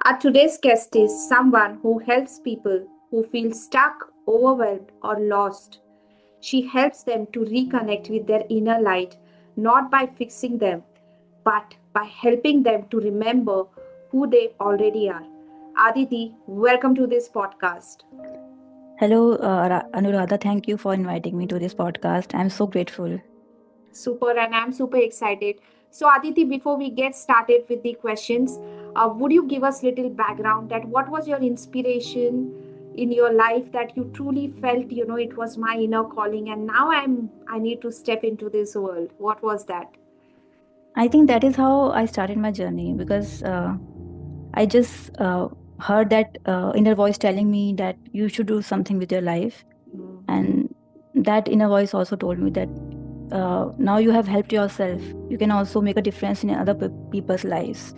Our today's guest is someone who helps people who feel stuck, overwhelmed, or lost. She helps them to reconnect with their inner light, not by fixing them, but by helping them to remember who they already are. Aditi, welcome to this podcast. Hello, Anuradha. Thank you for inviting me to this podcast. I'm so grateful. Super, and I'm super excited. So, Aditi, before we get started with the questions, would you give us little background that what was your inspiration in your life that you truly felt, it was my inner calling, and now I need to step into this world. What was that? I think that is how I started my journey because I just heard that inner voice telling me that you should do something with your life. And that inner voice also told me that now you have helped yourself. You can also make a difference in other people's lives.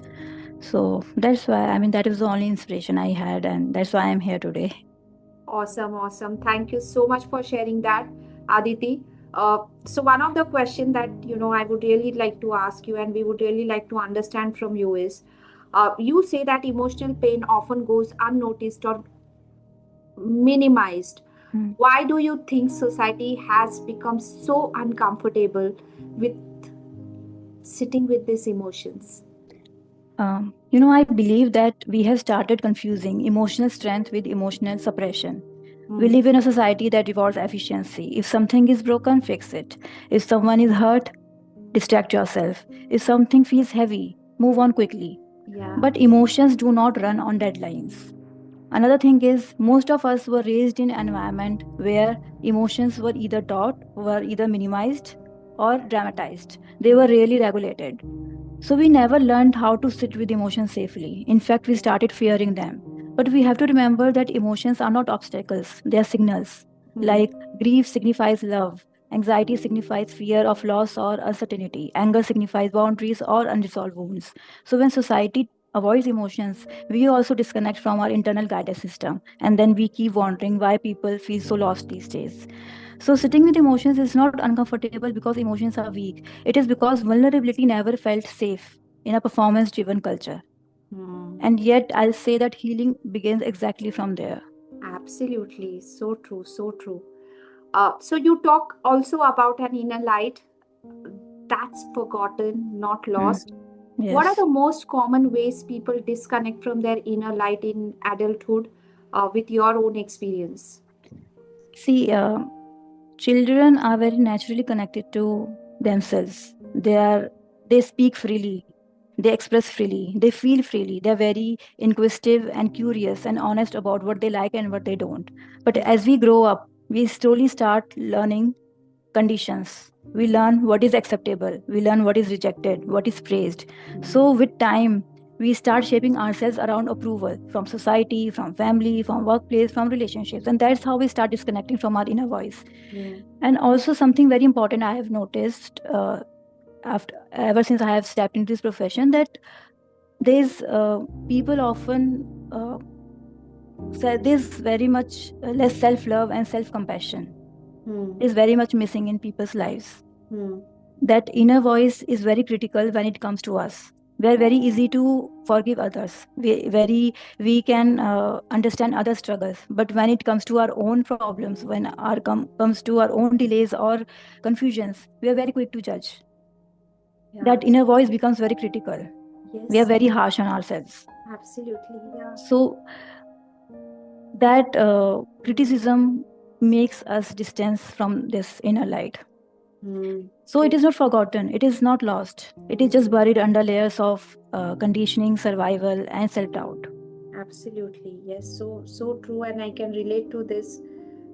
So that's why, I mean, that is the only inspiration I had. And that's why I'm here today. Awesome, awesome. Thank you so much for sharing that, Aditi. So one of the question that I would really like to ask you, and we would really like to understand from you is, you say that emotional pain often goes unnoticed or minimized. Hmm. Why do you think society has become so uncomfortable with sitting with these emotions? I believe that we have started confusing emotional strength with emotional suppression. We Hmm. live in a society that rewards efficiency. If something is broken, fix it. If someone is hurt, distract yourself. If something feels heavy, move on quickly. Yeah. But emotions do not run on deadlines. Another thing is, most of us were raised in an environment where emotions were either minimized or dramatized. They were rarely regulated. So we never learned how to sit with emotions safely. In fact, we started fearing them. But we have to remember that emotions are not obstacles, they are signals. Hmm. Like grief signifies love, anxiety signifies fear of loss or uncertainty, anger signifies boundaries or unresolved wounds. So when society avoids emotions, we also disconnect from our internal guidance system. And then we keep wondering why people feel so lost these days. So sitting with emotions is not uncomfortable because emotions are weak. It is because vulnerability never felt safe in a performance driven culture. Hmm. And yet, I'll say that healing begins exactly from there. Absolutely. So true. So true. So you talk also about an inner light that's forgotten, not Mm. lost. What are Yes. the most common ways people disconnect from their inner light in adulthood, with your own experience? See, children are very naturally connected to themselves. They speak freely, they express freely, they feel freely. They're very inquisitive and curious and honest about what they like and what they don't. But as we grow up, we slowly start learning conditions. We learn what is acceptable, we learn what is rejected, what is praised. So with time, we start shaping ourselves around approval from society, from family, from workplace, from relationships, and that's how we start disconnecting from our inner voice. Hmm. And also something very important I have noticed, after ever since I have stepped into this profession, that there's people often say there's very much less self-love and self-compassion Hmm. is very much missing in people's lives. Hmm. That inner voice is very critical when it comes to us. We are very easy to forgive others. We can understand other struggles, but when it comes to our own problems, when comes to our own delays or confusions, we are very quick to judge. Yeah. That inner voice becomes very critical. We are Yes. very harsh on ourselves. Absolutely. Yeah. So that criticism makes us distance from this inner light. Hmm. So it True. is not forgotten, it is not lost. It is just buried under layers of conditioning, survival, and self doubt. Absolutely. Yes. So true, and I can relate to this.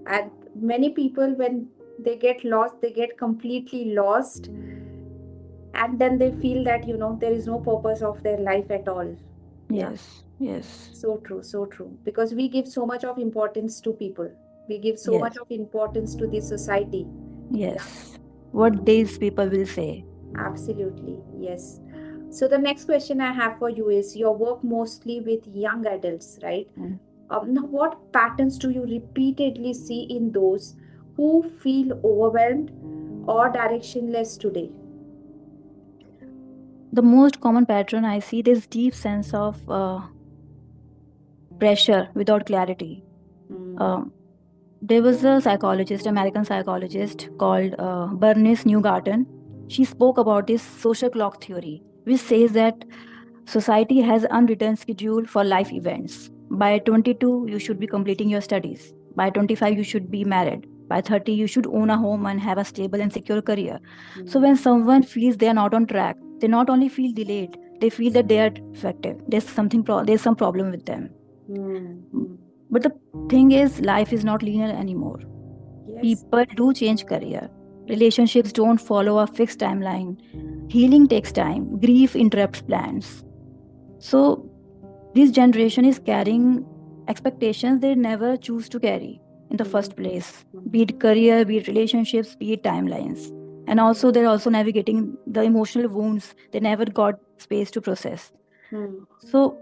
And many people, when they get lost, they get completely lost, and then they feel that there is no purpose of their life at all. Yeah. Yes, yes, So true, so true. Because we give so much of importance to people. We give so much yes, of importance to the society. Yeah, yes. What these people will say. absolutely. Yes. So the next question I have for you is, your work mostly with young adults, right? Mm. Now, what patterns do you repeatedly see in those who feel overwhelmed or directionless today? The most common pattern I see this deep sense of pressure without clarity. Um, there was a psychologist, American psychologist called Bernice Newgarden. She spoke about this social clock theory, which says that society has unwritten schedule for life events. By 22, you should be completing your studies. By 25, you should be married. By 30, you should own a home and have a stable and secure career. So when someone feels they are not on track, they not only feel delayed, they feel that they are defective. There's some problem with them. But the thing is, life is not linear anymore. Yes. People do change career. Relationships don't follow a fixed timeline. Healing takes time. Grief interrupts plans. So this generation is carrying expectations they never choose to carry in the first place, be it career, be it relationships, be it timelines. And also they're also navigating the emotional wounds they never got space to process. So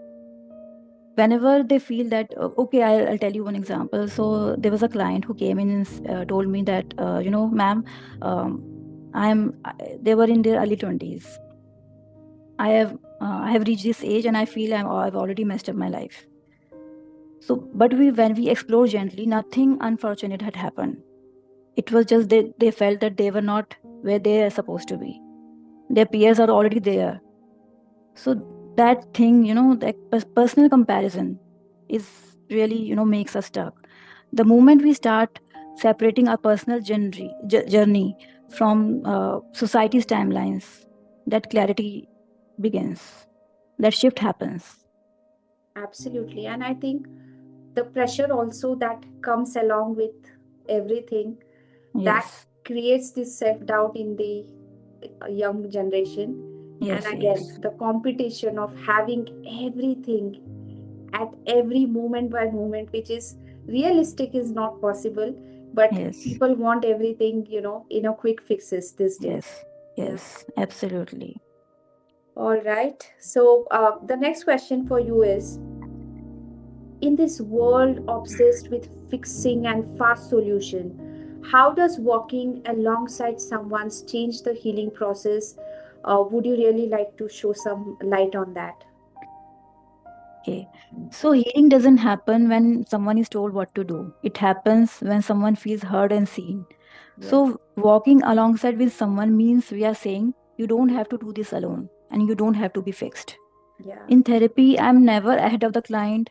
whenever they feel that okay, I'll tell you one example. So there was a client who came in and told me that ma'am, they were in their early 20s. I have reached this age and I feel I've already messed up my life. So, but when we explore gently, nothing unfortunate had happened. It was just they felt that they were not where they are supposed to be. Their peers are already there. So that thing, that personal comparison is really, makes us stuck. The moment we start separating our personal journey from society's timelines, that clarity begins. That shift happens. Absolutely. And I think the pressure also that comes along with everything that Yes. creates this self doubt in the young generation. Yes. And again, Yes. the competition of having everything at every moment by moment, which is realistic, is not possible. But Yes. people want everything, in a quick fixes these days. Yes. Yeah. Yes. Absolutely. All right. So the next question for you is, in this world obsessed with fixing and fast solution, how does walking alongside someone change the healing process? Would you really like to show some light on that? Okay. So healing doesn't happen when someone is told what to do. It happens when someone feels heard and seen. So walking alongside with someone means we are saying you don't have to do this alone and you don't have to be fixed. Yeah. In therapy, I'm never ahead of the client.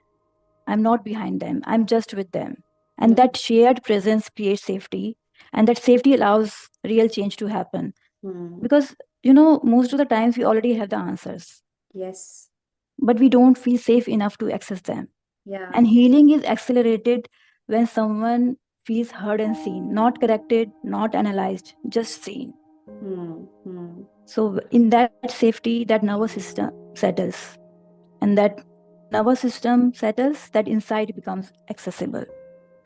I'm not behind them. I'm just with them. And that shared presence creates safety, and that safety allows real change to happen. Because, most of the times we already have the answers, Yes. but we don't feel safe enough to access them. Yeah. And healing is accelerated when someone feels heard and seen, not corrected, not analyzed, just seen. So, in that safety, that nervous system settles. And that nervous system settles, that insight becomes accessible.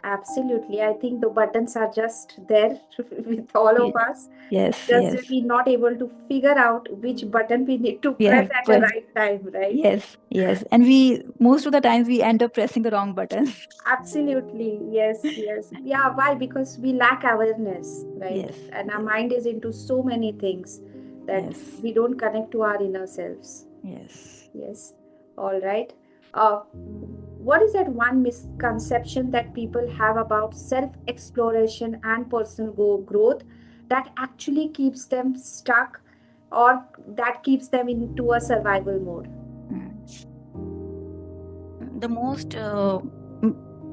Absolutely. I think the buttons are just there with all of us. Yes, Just yes. we're not able to figure out which button we need to We press have at the pressed. right time, right? Yes, yes. And we, most of the times, we end up pressing the wrong buttons. Absolutely. Yes, yes. Yeah, why? Because we lack awareness, right? Yes, And our yes, mind is into so many things that yes, we don't connect to our inner selves. yes. Yes. All right. Uh, what is that one misconception that people have about self exploration and personal growth that actually keeps them stuck or that keeps them into a survival mode? The most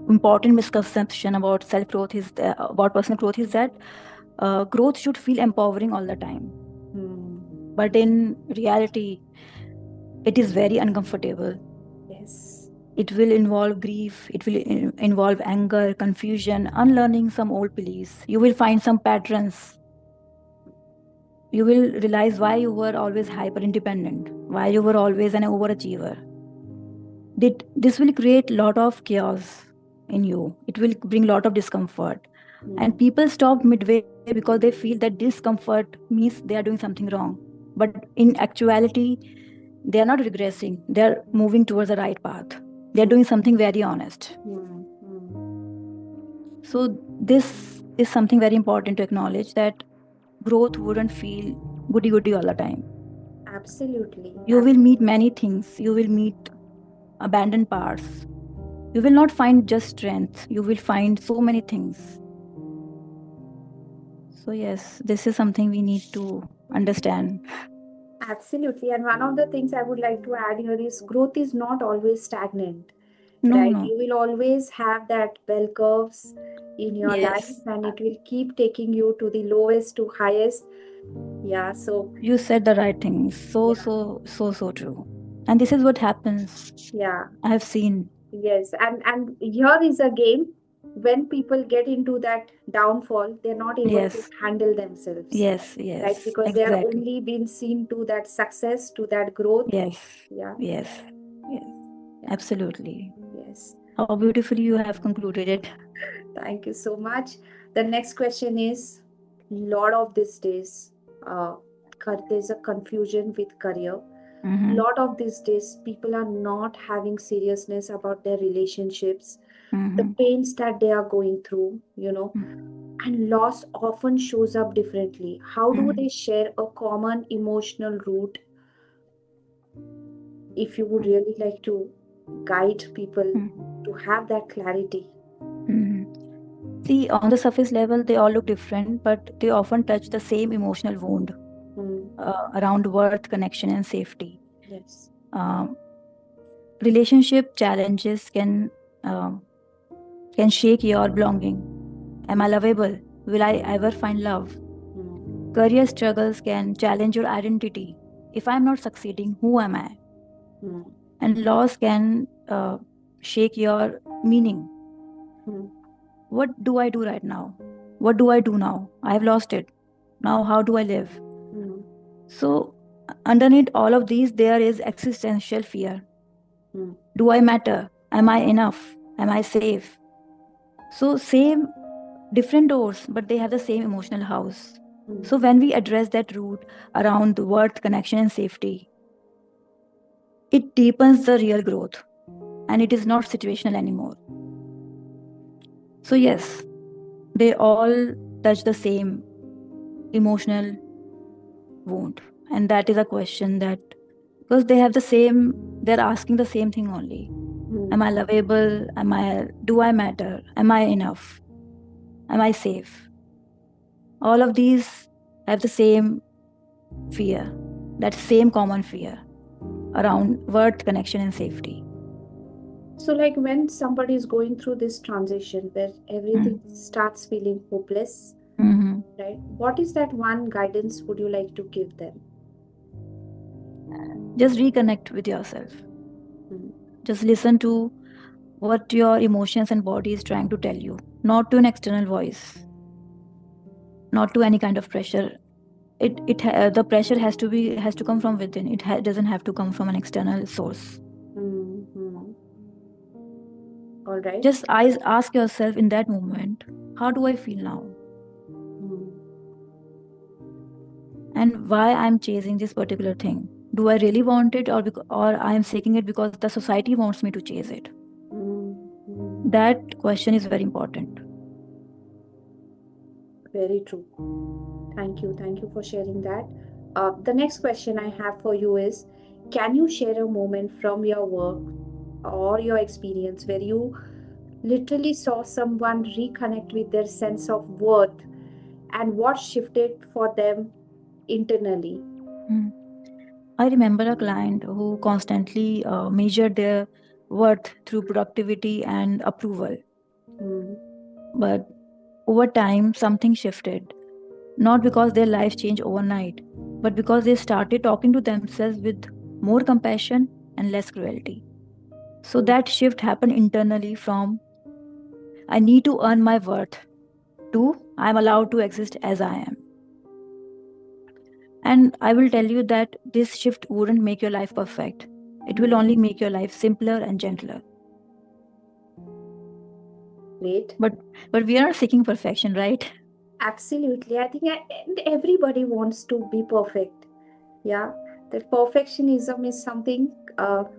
important misconception about self growth is about personal growth is that growth should feel empowering all the time. But in reality, it is very uncomfortable. Yes. It will involve grief, it will involve anger, confusion, unlearning some old beliefs. You will find some patterns. You will realize why you were always hyper independent, why you were always an overachiever. This will create a lot of chaos in you. It will bring a lot of discomfort. And people stop midway because they feel that discomfort means they are doing something wrong. But in actuality, they are not regressing. They are moving towards the right path. They are doing something very honest. So this is something very important to acknowledge, that growth wouldn't feel goody all the time. Absolutely. You will meet many things. You will meet abandoned parts. You will not find just strength, you will find so many things. So yes, this is something we need to understand. Absolutely. And one of the things I would like to add here is growth is not always stagnant, No, right? no. You will always have that bell curves in your life Yes, and it will keep taking you to the lowest to highest. Yeah. So, you said the right things. So, yeah. so true. And this is what happens. Yeah. I have seen. Yes. And here is a game when people get into that downfall, they're not able to Yes, handle themselves, yes, right? yes, Because they are exactly. only been seen to that success, to that growth. Yes, Yeah. yes, yes, Yeah. absolutely. Yes. How beautifully you have concluded it. Thank you so much. The next question is, lot of these days, uh, there's a confusion with career. Mm-hmm, Lot of these days, people are not having seriousness about their relationships, the mm-hmm, pains that they are going through, and loss often shows up differently. How do mm-hmm, they share a common emotional root? If you would really like to guide people to have that clarity. mm-hmm. See, on the surface level, they all look different, but they often touch the same emotional wound Hmm. around worth, connection, and safety. Yes. Um, Relationship challenges can shake your belonging. Am I lovable? Will I ever find love? Hmm. Career struggles can challenge your identity. If I'm not succeeding, who am I? Hmm. And loss can shake your meaning. Hmm. What do I do right now? What do I do now? I have lost it. Now, how do I live? Hmm. So, underneath all of these, there is existential fear. Hmm. Do I matter? Am I enough? Am I safe? So, same, different doors, but they have the same emotional house. Hmm. So, when we address that root around the worth, connection, and safety, it deepens the real growth and it is not situational anymore. So, yes, they all touch the same emotional wound. And that is a question that, because they have the same, they're asking the same thing only. Hmm. Am I lovable? Do I matter? Am I enough? Am I safe? All of these have the same fear, that same common fear around worth, connection, and safety. So, like when somebody is going through this transition where everything starts feeling hopeless, Mm-hmm. right? What is that one guidance would you like to give them? Just reconnect with yourself. Hmm. Just listen to what your emotions and body is trying to tell you, not to an external voice, not to any kind of pressure. The pressure has to come from within. Doesn't have to come from an external source. Hmm. Hmm. All right. Just ask yourself in that moment, how do I feel now? Hmm. And why I'm chasing this particular thing? Do I really want it, or I am seeking it because the society wants me to chase it? Hmm. Hmm. That question is very important. Very true. Thank you. Thank you for sharing that. The next question I have for you is, can you share a moment from your work or your experience where you literally saw someone reconnect with their sense of worth and what shifted for them internally? Hmm. I remember a client who constantly measured their worth through productivity and approval. Hmm. But over time, something shifted. Not because their life changed overnight, but because they started talking to themselves with more compassion and less cruelty. So Hmm. that shift happened internally from I need to earn my worth to I'm allowed to exist as I am. And I will tell you that this shift wouldn't make your life perfect. It will only make your life simpler and gentler. Great. But but we are not seeking perfection, right? Absolutely. I think and everybody wants to be perfect. Yeah. That perfectionism is something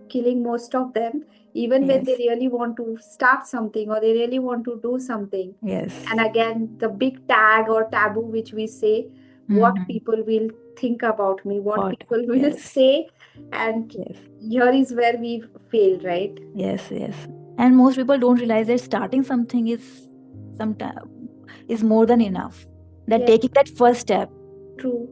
killing most of them, even when they Yes. really want to start something or they really want to do something. Yes. And again, the big tag or taboo which we say, what Mm-hmm. people will think about me, what What? people will Yes. say. And Yes. here is where we fail, right? Yes. Yes. And most people don't realize that starting something sometimes is more than enough. That Yes, taking that first step true.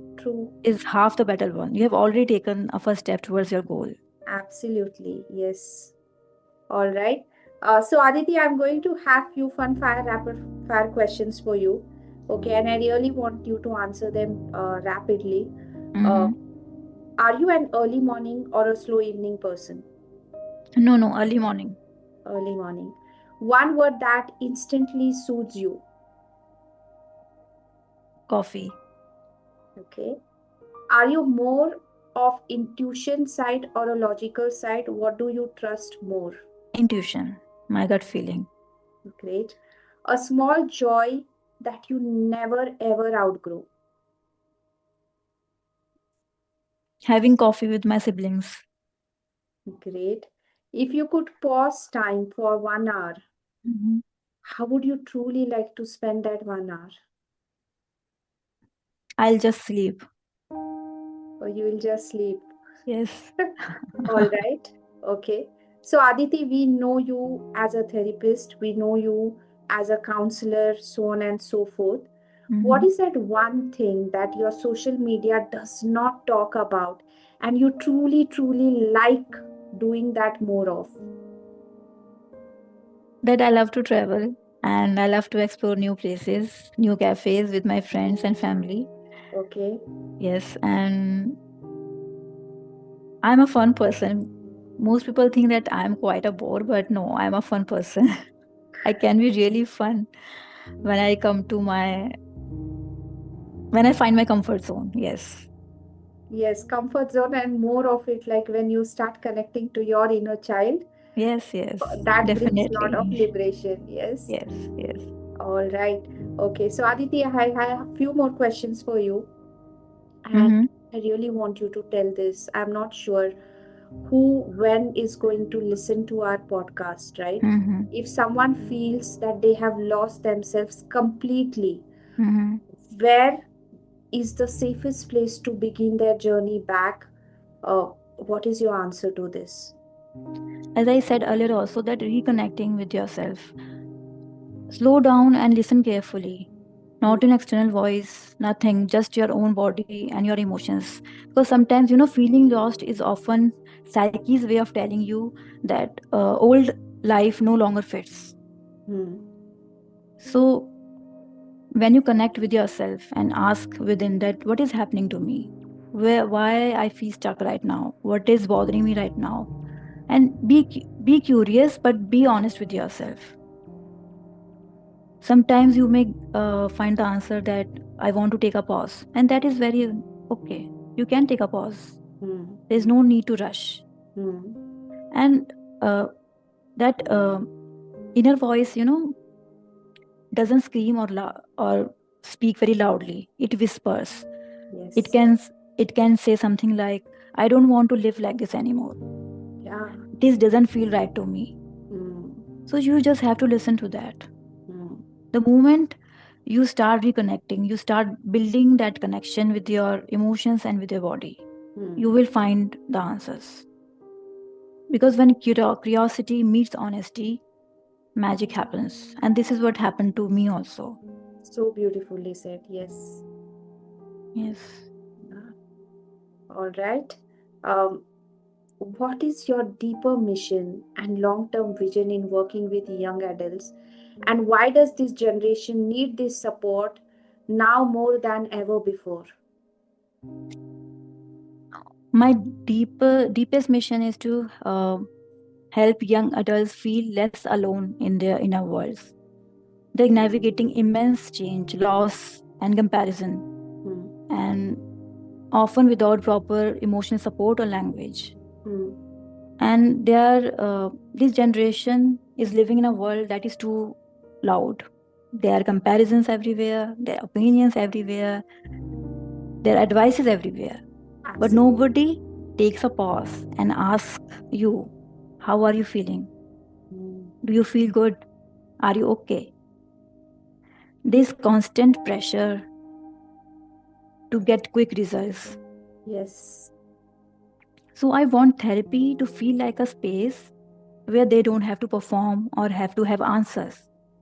is half the battle won. You have already taken a first step towards your goal. Absolutely. Yes. All right. So Aditi, I'm going to have few fun fire rapid fire questions for you. Okay, and I really want you to answer them rapidly. Uh, Mm-hmm. are you an early morning or a slow evening person? No, no, early morning. Early morning. One word that instantly soothes you. Coffee. Okay. Are you more of intuition side or a logical side? What do you trust more? Intuition. My gut feeling. Great. A small joy that you never ever outgrow. Having coffee with my siblings. Great. If you could pause time for 1 hour, Mhm. how would you truly like to spend that 1 hour? I'll just sleep. Or you will just sleep? Yes. All right. Okay. So, Aditi, we know you as a therapist, we know you as a counselor, so on and so forth. What Mhm. is that one thing that your social media does not talk about and you truly like doing that more of? That I love to travel and I love to explore new places, new cafes with my friends and family. Okay. Yes, and I'm a fun person. Most people think that I'm quite a bore, but no, I'm a fun person. I can be really fun when I come to when I find my comfort zone. Yes. Yes, comfort zone and more of it like when you start connecting to your inner child, Yes, yes. that brings a lot of Definitely. liberation. Yes. Yes, yes. All right. Okay. So, Aditi, I have a few more questions for you. And Mm-hmm. I really want you to tell this. I'm not sure who, when is going to listen to our podcast, right? Mm-hmm. If someone feels that they have lost themselves completely, Mm-hmm. where is the safest place to begin their journey back? What is your answer to this? As I said earlier, also that reconnecting with yourself. Slow down and listen carefully. Hmm. Not an external voice, nothing, just your own body and your emotions. Because sometimes, feeling lost is often psyche's way of telling you that old life no longer fits. Hmm. So, when you connect with yourself and ask within that, what is happening to me? Why I feel stuck right now? What is bothering me right now? And be curious, but be honest with yourself. Sometimes you may find the answer that I want to take a pause, and that is very okay. You can take a pause. Hmm. There's no need to rush. Hmm. And that inner voice, doesn't scream or speak very loudly. It whispers. It Yes. can it can say something like, "I don't want to live like this anymore. Yeah. This doesn't feel right to me." Hmm. So you just have to listen to that. Hmm. The moment you start reconnecting, you start building that connection with your emotions and with your body, Hmm. you will find the answers. Because when curiosity meets honesty, magic happens. And this is what happened to me also. So beautifully said. Yes. Yes. Yeah. All right. Um, what is your deeper mission and long term vision in working with young adults? And why does this generation need this support now more than ever before? My deepest mission is to help young adults feel less alone in their inner worlds. They're navigating immense change, loss, and comparison, Hmm. and often without proper emotional support or language. Hmm. And this generation is living in a world that is too loud. There are comparisons everywhere, there are opinions everywhere, there are advices everywhere, but Absolutely. nobody takes a pause and asks you, how are you feeling? Hmm. Do you feel good? Are you okay? This constant pressure to get quick results. Yes. So I want therapy to feel like a space where they don't have to perform or have to have answers.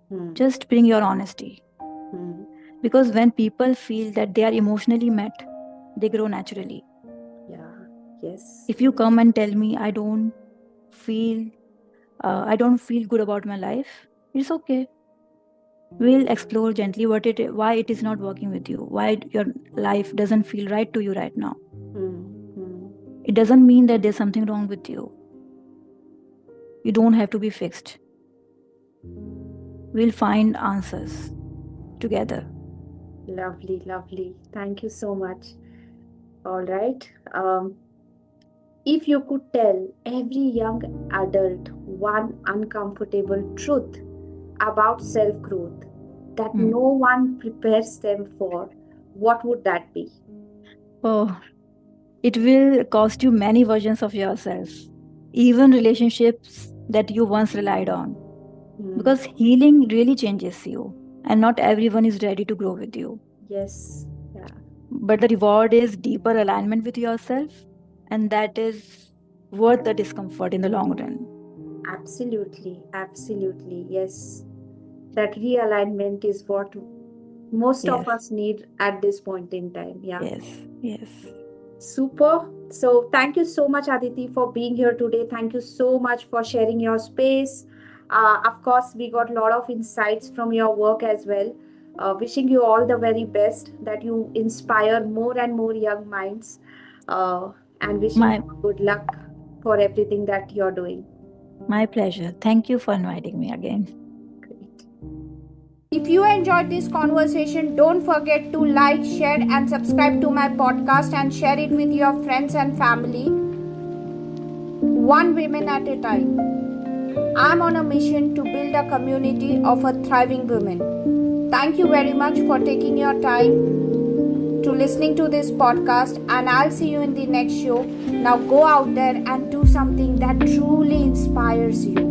Hmm. Just bring your honesty. Hmm. Because when people feel that they are emotionally met, they grow naturally. Yeah. Yes. If you come and tell me I don't feel good about my life, it's okay. We'll explore gently why it is not working with you, why your life doesn't feel right to you right now. Hmm. Hmm. It doesn't mean that there's something wrong with you. You don't have to be fixed. We'll find answers together. Lovely, lovely. Thank you so much. All right. If you could tell every young adult one uncomfortable truth about self growth that Hmm. no one prepares them for, what would that be? Oh, it will cost you many versions of yourself, even relationships that you once relied on. Hmm. Because healing really changes you, and not everyone is ready to grow with you. Yes. Yeah. But the reward is deeper alignment with yourself, and that is worth the discomfort in the long run. Absolutely. Absolutely. Yes. That realignment is what most of Yes, us need at this point in time. Yeah. yes, yes. Super. So, thank you so much, Aditi, for being here today. Thank you so much for sharing your space. Of course, we got a lot of insights from your work as well. Wishing you all the very best, that you inspire more and more young minds, uh, and wishing My you good luck for everything that you're doing. my pleasure. Thank you for inviting me again. Great. If you enjoyed this conversation, don't forget to like, share, and subscribe to my podcast and share it with your friends and family, one woman at a time. I'm on a mission to build a community of a thriving women. Thank you very much for taking your time to listening to this podcast, and I'll see you in the next show. Now go out there and do something that truly inspires you.